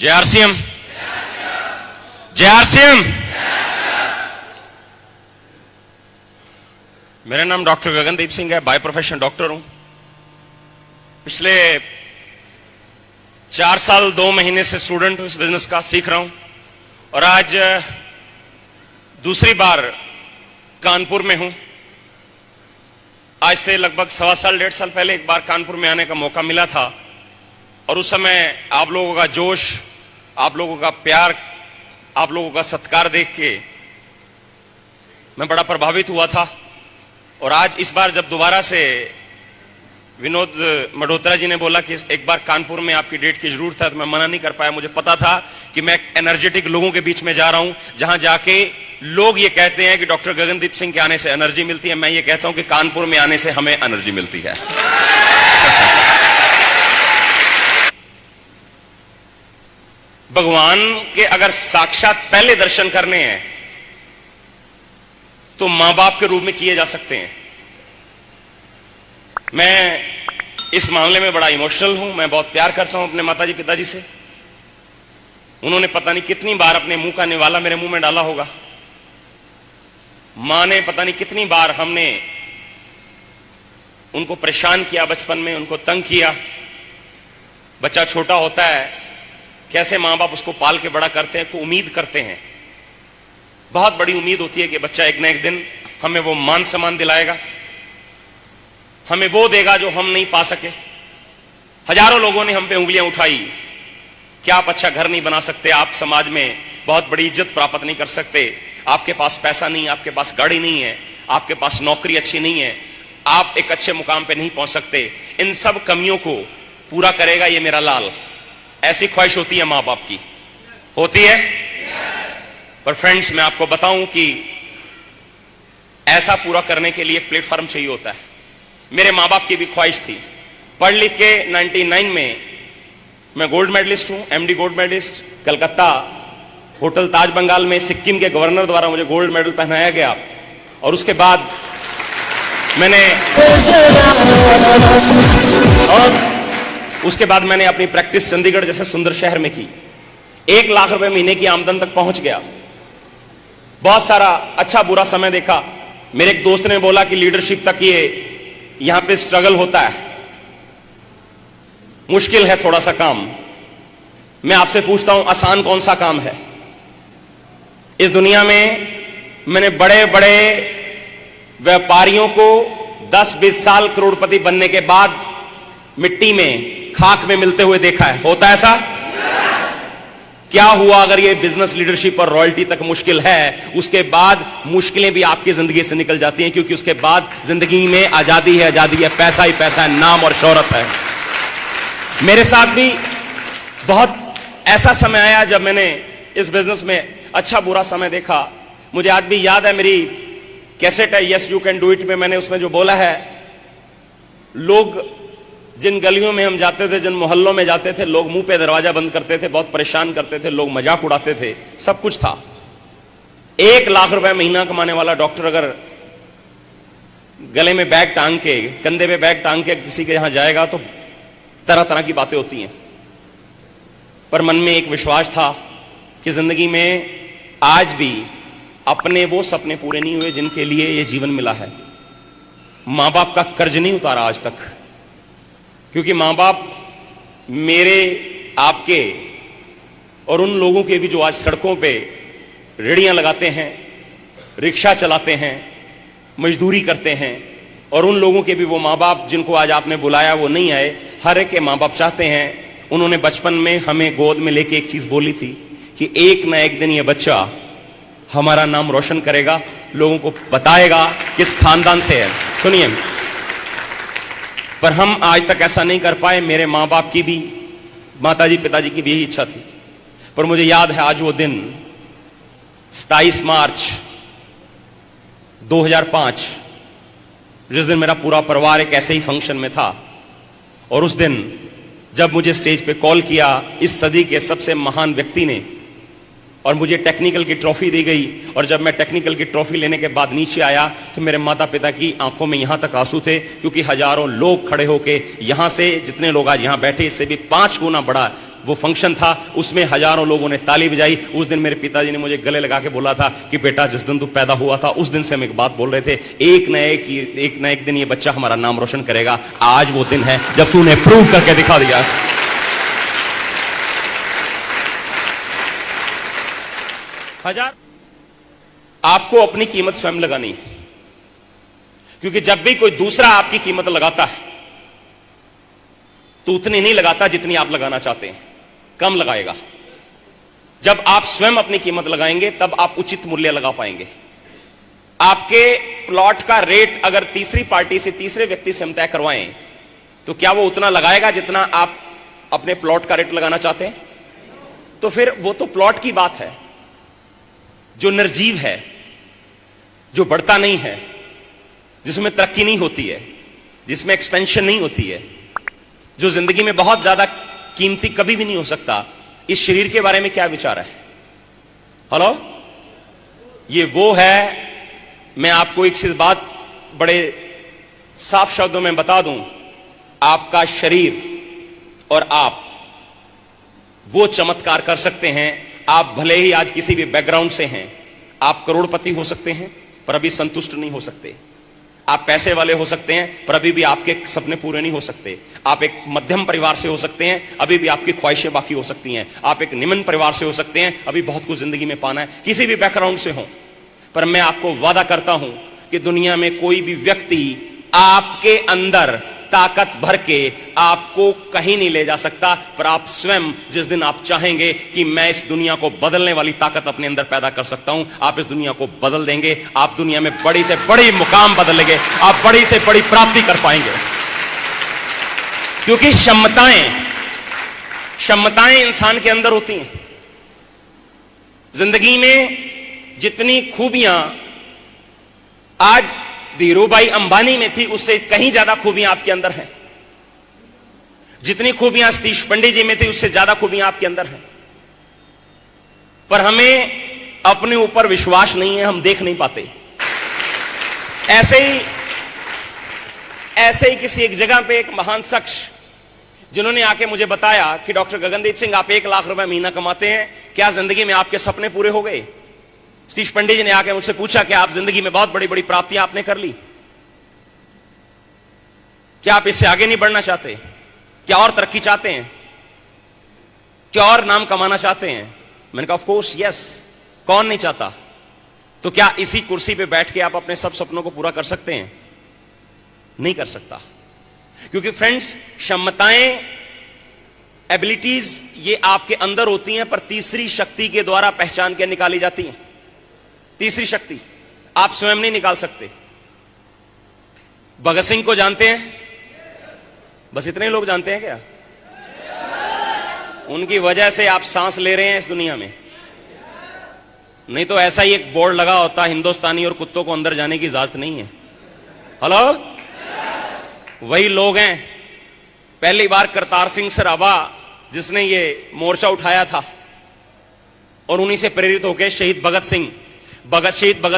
जय आरसीएम, जय आरसीएम। मेरा नाम डॉक्टर गगनदीप सिंह है, बाय प्रोफेशन डॉक्टर हूं। पिछले 4 साल 2 महीने से स्टूडेंट हूं, इस बिजनेस का सीख रहा हूं और आज दूसरी बार कानपुर में हूं। आज से लगभग 1.25 साल 1.5 साल पहले एक बार कानपुर में आने का मौका मिला था और उस समय आप लोगों का जोश, आप लोगों का प्यार, आप लोगों का सत्कार देख के मैं बड़ा प्रभावित हुआ था। और आज इस बार जब दोबारा से विनोद मल्होत्रा जी ने बोला कि एक बार कानपुर में आपकी डेट की जरूरत है, तो मैं मना नहीं कर पाया। मुझे पता था कि मैं एनर्जेटिक लोगों के बीच में जा रहा हूं, जहां जाके लोग ये कहते हैं कि डॉक्टर गगनदीप सिंह के आने से एनर्जी मिलती है। मैं ये कहता हूं कि कानपुर में आने से हमें एनर्जी मिलती है। भगवान के अगर साक्षात पहले दर्शन करने हैं तो मां बाप के रूप में किए जा सकते हैं। मैं इस मामले में बड़ा इमोशनल हूं। मैं बहुत प्यार करता हूं अपने माताजी पिताजी से। उन्होंने पता नहीं कितनी बार अपने मुंह का निवाला मेरे मुंह में डाला होगा। मां ने पता नहीं कितनी बार हमने उनको परेशान किया, बचपन में उनको तंग किया। बच्चा छोटा होता है, कैसे मां बाप उसको पाल के बड़ा करते हैं, को उम्मीद करते हैं, बहुत बड़ी उम्मीद होती है कि बच्चा एक ना एक दिन हमें वो मान सम्मान दिलाएगा, हमें वो देगा जो हम नहीं पा सके। हजारों लोगों ने हम पे उंगलियां उठाई कि आप अच्छा घर नहीं बना सकते, आप समाज में बहुत बड़ी इज्जत प्राप्त नहीं कर सकते, आपके पास पैसा नहीं, आपके पास गाड़ी नहीं है, आपके पास नौकरी अच्छी नहीं है, आप एक अच्छे मुकाम पे नहीं पहुंच सकते। इन सब कमियों को पूरा करेगा ये मेरा लाल। ऐसी ख्वाहिश होती है मां बाप की, होती है। पर फ्रेंड्स, मैं आपको बताऊं कि ऐसा पूरा करने के लिए एक प्लेटफॉर्म चाहिए होता है। मेरे मां बाप की भी ख्वाहिश थी। पढ़ लिख के 99 में मैं गोल्ड मेडलिस्ट हूं, MD gold medalist. Calcutta hotel Taj Bengal में सिक्किम के गवर्नर द्वारा मुझे गोल्ड मेडल पहनाया गया और उसके बाद मैंने अपनी प्रैक्टिस चंडीगढ़ जैसे सुंदर शहर में की। 1 लाख रुपए महीने की आमदन तक पहुंच गया। बहुत सारा अच्छा बुरा समय देखा। मेरे एक दोस्त ने बोला कि लीडरशिप तक ये यहां पे स्ट्रगल होता है, मुश्किल है थोड़ा सा काम। मैं आपसे पूछता हूं, आसान कौन सा काम है? इस दुनिया में मैंने बड़े बड़े व्यापारियों को 10-20 साल करोड़पति बनने के बाद मिट्टी में, खाक में मिलते हुए देखा है। होता है ऐसा? क्या हुआ अगर ये बिजनेस लीडरशिप और रॉयल्टी तक मुश्किल है, उसके बाद मुश्किलें भी आपकी जिंदगी से निकल जाती हैं, क्योंकि उसके बाद जिंदगी में आजादी है, आजादी है, पैसा ही पैसा है, नाम और शोहरत है। मेरे साथ भी बहुत ऐसा समय आया जब मैंने इस बिजनेस में अच्छा बुरा समय देखा। मुझे आज भी याद है, मेरी कैसेट है yes you can do it में मैंने उसमें जो बोला है, लोग जिन गलियों में हम जाते थे, जिन मोहल्लों में जाते थे, लोग मुंह पे दरवाजा बंद करते थे, बहुत परेशान करते थे, लोग मजाक उड़ाते थे, सब कुछ था। 1 लाख रुपए महीना कमाने वाला डॉक्टर अगर गले में बैग टांग के, कंधे पे बैग टांग के किसी के यहां जाएगा तो तरह तरह की बातें होती हैं। पर मन में एक विश्वास था कि जिंदगी में आज भी अपने वो सपने पूरे नहीं हुए जिनके लिए ये जीवन मिला है। मां बाप का कर्ज नहीं उतारा आज तक, क्योंकि मां बाप मेरे, आपके और उन लोगों के भी जो आज सड़कों पे रेहड़ियां लगाते हैं, रिक्शा चलाते हैं, मजदूरी करते हैं, और उन लोगों के भी वो मां बाप जिनको आज आपने बुलाया वो नहीं आए। हर एक के मां बाप चाहते हैं। उन्होंने बचपन में हमें गोद में लेके एक चीज बोली थी कि एक ना एक दिन ये बच्चा हमारा नाम रोशन करेगा, लोगों को बताएगा किस खानदान से है। सुनिए, पर हम आज तक ऐसा नहीं कर पाए। मेरे मां बाप की भी, माताजी पिताजी की भी यही इच्छा थी। पर मुझे याद है आज वो दिन, 27 मार्च 2005, जिस दिन मेरा पूरा परिवार एक ऐसे ही फंक्शन में था। और उस दिन जब मुझे स्टेज पे कॉल किया इस सदी के सबसे महान व्यक्ति ने, और मुझे टेक्निकल की ट्रॉफी दी गई, और जब मैं टेक्निकल की ट्रॉफी लेने के बाद नीचे आया तो मेरे माता पिता की आंखों में यहां तक आंसू थे, क्योंकि हजारों लोग खड़े होके, यहां से जितने लोग आज यहां बैठे इससे भी 5 गुना बड़ा वो फंक्शन था, उसमें हजारों लोगों ने ताली बजाई। उस दिन मेरे पिताजी ने मुझे गले लगा के बोला था कि बेटा जिस दिन तू पैदा हुआ था उस दिन से हम एक बात बोल रहे थे, एक न एक दिन ये बच्चा हमारा नाम रोशन करेगा। आज वो दिन है जब तूने प्रूव करके दिखा दिया। हजार आपको अपनी कीमत स्वयं लगानी है, क्योंकि जब भी कोई दूसरा आपकी कीमत लगाता है तो उतनी नहीं लगाता जितनी आप लगाना चाहते हैं, कम लगाएगा। जब आप स्वयं अपनी कीमत लगाएंगे तब आप उचित मूल्य लगा पाएंगे। आपके प्लॉट का रेट अगर तीसरी पार्टी से, तीसरे व्यक्ति से हम तय करवाएं तो क्या वो उतना लगाएगा जितना आप अपने प्लॉट का रेट लगाना चाहते हैं? तो फिर वो तो प्लॉट की बात है जो निर्जीव है, जो बढ़ता नहीं है, जिसमें तरक्की नहीं होती है, जिसमें एक्सपेंशन नहीं होती है, जो जिंदगी में बहुत ज्यादा कीमती कभी भी नहीं हो सकता। इस शरीर के बारे में क्या विचार है? हेलो, ये वो है। मैं आपको एक चीज बात बड़े साफ शब्दों में बता दूं, आपका शरीर और आप वो चमत्कार कर सकते हैं। आप भले ही आज किसी भी बैकग्राउंड से हैं, आप करोड़पति हो सकते हैं पर अभी संतुष्ट नहीं हो सकते। आप पैसे वाले हो सकते हैं पर अभी भी आपके सपने पूरे नहीं हो सकते। आप एक मध्यम परिवार से हो सकते हैं, अभी भी आपकी ख्वाहिशें बाकी हो सकती हैं। आप एक निम्न परिवार से हो सकते हैं, अभी बहुत कुछ जिंदगी में पाना है। किसी भी बैकग्राउंड से हो, पर मैं आपको वादा करता हूं कि दुनिया में कोई भी व्यक्ति आपके अंदर ताकत भर के आपको कहीं नहीं ले जा सकता। पर आप स्वयं जिस दिन आप चाहेंगे कि मैं इस दुनिया को बदलने वाली ताकत अपने अंदर पैदा कर सकता हूं, आप इस दुनिया को बदल देंगे। आप दुनिया में बड़ी से बड़ी मुकाम बदलेंगे, आप बड़ी से बड़ी प्राप्ति कर पाएंगे। क्योंकि क्षमताएं इंसान के अंदर होती हैं। जिंदगी में जितनी खूबियां आज धीरूभाई अंबानी में थी, उससे कहीं ज्यादा खूबियां आपके अंदर हैं। जितनी खूबियां सतीश पंडित जी में थी, उससे ज्यादा खूबियां आपके अंदर हैं। पर हमें अपने ऊपर विश्वास नहीं है, हम देख नहीं पाते। ऐसे ही किसी एक जगह पे एक महान शख्स जिन्होंने आके मुझे बताया कि डॉक्टर गगनदीप सिंह, आप 1 लाख रुपए महीना कमाते हैं, क्या जिंदगी में आपके सपने पूरे हो गए? सतीश पंडित जी ने आके मुझसे पूछा कि आप जिंदगी में बहुत बड़ी बड़ी प्राप्तियां आपने कर ली, क्या आप इससे आगे नहीं बढ़ना चाहते? क्या और तरक्की चाहते हैं? क्या और नाम कमाना चाहते हैं? मैंने कहा ऑफ कोर्स यस, कौन नहीं चाहता। तो क्या इसी कुर्सी पे बैठ के आप अपने सब सपनों को पूरा कर सकते हैं? नहीं कर सकता। क्योंकि फ्रेंड्स, क्षमताएं, एबिलिटीज ये आपके अंदर होती हैं, पर तीसरी शक्ति के द्वारा पहचान के निकाली जाती हैं। तीसरी शक्ति आप स्वयं नहीं निकाल सकते। भगत सिंह को जानते हैं? बस इतने लोग जानते हैं क्या? उनकी वजह से आप सांस ले रहे हैं इस दुनिया में। नहीं तो ऐसा ही एक बोर्ड लगा होता, हिंदुस्तानी और कुत्तों को अंदर जाने की इजाजत नहीं है। हेलो, वही लोग हैं। पहली बार करतार सिंह सराबा जिसने ये मोर्चा उठाया था, और उन्हीं से प्रेरित होकर शहीद भगत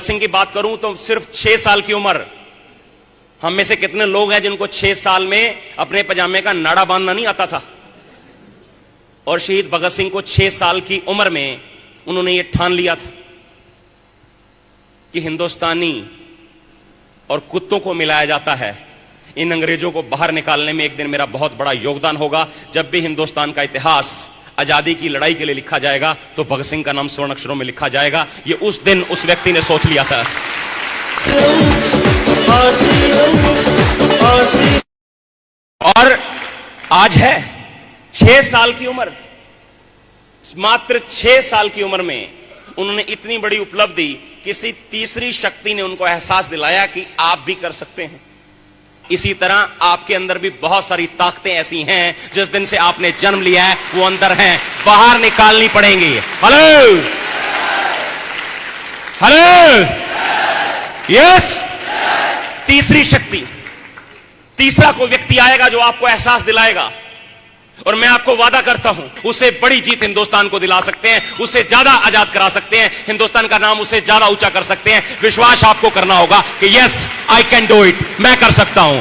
सिंह की बात करूं तो सिर्फ 6 साल की उम्र। हम में से कितने लोग हैं जिनको 6 साल में अपने पजामे का नाड़ा बांधना नहीं आता था? और शहीद भगत सिंह को 6 साल की उम्र में उन्होंने ये ठान लिया था कि हिंदुस्तानी और कुत्तों को मिलाया जाता है, इन अंग्रेजों को बाहर निकालने में एक दिन मेरा बहुत बड़ा योगदान होगा। जब भी हिंदुस्तान का इतिहास आजादी की लड़ाई के लिए लिखा जाएगा तो भगत सिंह का नाम स्वर्ण अक्षरों में लिखा जाएगा। ये उस दिन उस व्यक्ति ने सोच लिया था। और आज है 6 साल की उम्र, मात्र 6 साल की उम्र में उन्होंने इतनी बड़ी उपलब्धि, किसी तीसरी शक्ति ने उनको एहसास दिलाया कि आप भी कर सकते हैं। इसी तरह आपके अंदर भी बहुत सारी ताकतें ऐसी हैं, जिस दिन से आपने जन्म लिया है वो अंदर हैं, बाहर निकालनी पड़ेंगी। Hello hello, yes. तीसरी शक्ति, तीसरा कोई व्यक्ति आएगा जो आपको एहसास दिलाएगा, और मैं आपको वादा करता हूं उससे बड़ी जीत हिंदुस्तान को दिला सकते हैं, उससे ज्यादा आजाद करा सकते हैं, हिंदुस्तान का नाम उससे ज्यादा ऊंचा कर सकते हैं। विश्वास आपको करना होगा कि yes I can do it, मैं कर सकता हूं।